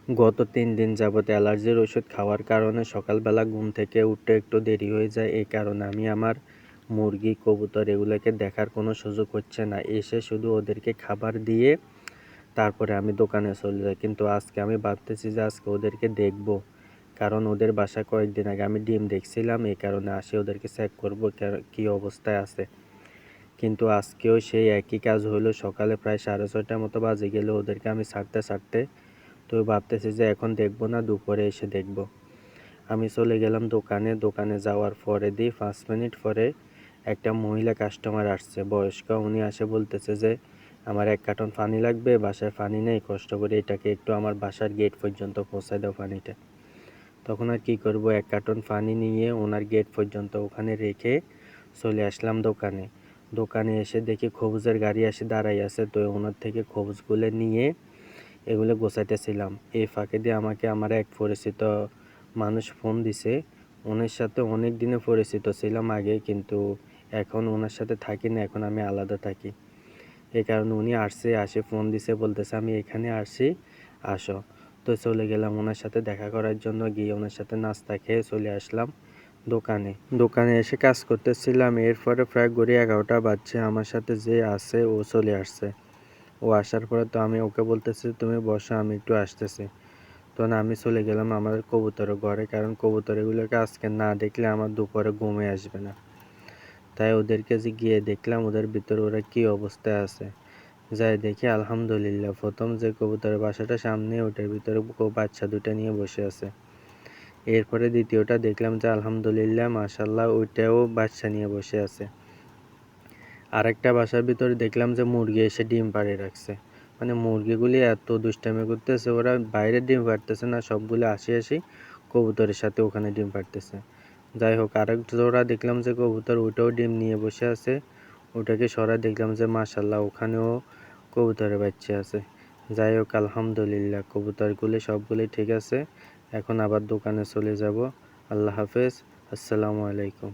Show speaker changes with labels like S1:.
S1: গত ৩ দিন যাবৎ অ্যালার্জির ওষুধ খাওয়ার কারণে সকালবেলা ঘুম থেকে উঠতে একটু দেরি হয়ে যায়। এই কারণে আমি আমার মুরগি, কবুতর এগুলোকে দেখার কোনো সুযোগ হচ্ছে না। এসে শুধু ওদেরকে খাবার দিয়ে তারপরে আমি দোকানে চলে যাই। কিন্তু আজকে আমি ভাবতেছি যে আজকে ওদেরকে দেখব। কারণ ওদের বাসায় কয়েকদিন আগে আমি ডিম দেখছিলাম, এই কারণে আসি ওদেরকে চেক করব কী অবস্থায় আছে। কিন্তু আজকেও সেই একই কাজ হলো। সকালে প্রায় 6:30টার মতো বাজে গেল ওদেরকে আমি ছাড়তে। তো ভাবতেছি যে এখন দেখব না, দুপুরে এসে দেখব। আমি চলে গেলাম দোকানে যাওয়ার পরে 5 মিনিট পরে একটা মহিলা কাস্টমার আসছে, বয়স্ক। উনি আসে বলতেছে যে আমার 1 কার্টন পানি লাগবে, বাসায় পানি নেই, কষ্ট করে এটাকে একটু আমার বাসার গেট পর্যন্ত পৌঁছায় দাও পানিটা। তখন আর কি করব, 1 কার্টন পানি নিয়ে ওনার গেট পর্যন্ত ওখানে রেখে চলে আসলাম দোকানে এসে দেখি খবুজের গাড়ি এসে দাঁড়াই আছে। তো ওনার থেকে খবুজগুলো নিয়ে এগুলো গোছাইতেছিলাম। এই ফাঁকে দিয়ে আমাকে আমার এক পরিচিত মানুষ ফোন দিছে। ওনার সাথে অনেক দিনে পরিচিত ছিলাম আগে, কিন্তু এখন ওনার সাথে থাকি না, এখন আমি আলাদা থাকি। এই কারণে উনি আসে ফোন দিছে, বলতেছে আমি এখানে আসছি, আসো। তো চলে গেলাম ওনার সাথে দেখা করার জন্য। গিয়ে ওনার সাথে নাস্তা খেয়ে চলে আসলাম দোকানে এসে কাজ করতেছিলাম। এরপরে প্রায় ঘড়ি 11টা বাজছে। আমার সাথে যে আছে ও চলে আসছে। ও আসার পরে তো আমি ওকে বলতেছি তুমি বসো, আমি একটু আসতেছি। তখন আমি চলে গেলাম আমার কবুতরের ঘরে, কারণ কবুতরগুলোকে আজকে না দেখলে আমার দুপুরে ঘুমে আসবে না। তাই ওদেরকে যে গিয়ে দেখলাম ওদের ভিতরে ওরা কী অবস্থায় আছে। যাই দেখি আলহামদুলিল্লাহ প্রথম যে কবুতরের বাসাটা সামনে, ওটার ভিতরে বাচ্চা দুটো নিয়ে বসে আছে। এরপরে দ্বিতীয়টা দেখলাম যে আলহামদুলিল্লাহ মাশাআল্লাহ ওইটাও বাচ্চা নিয়ে বসে আছে। আরেকটা বাসার ভিতরে দেখলাম যে মুরগি এসে ডিম পাড়ে রাখছে। মানে মুরগিগুলি এত দুষ্টামি করতেছে, ওরা বাইরে ডিম পাড়তেছে না, সবগুলো আসি কবুতরের সাথে ওখানে ডিম পাড়তেছে। যাই হোক, আরেক জোড়া দেখলাম যে কবুতর, ওটাও ডিম নিয়ে বসে আছে। ওটাকে সরাই দেখলাম যে মাশাআল্লাহ ওখানেও কবুতরের বাচ্চা আছে। যাই হোক আলহামদুলিল্লাহ কবুতরগুলি সবগুলি ঠিক আছে। এখন আবার দোকানে চলে যাব। আল্লাহ হাফেজ, আসসালামু আলাইকুম।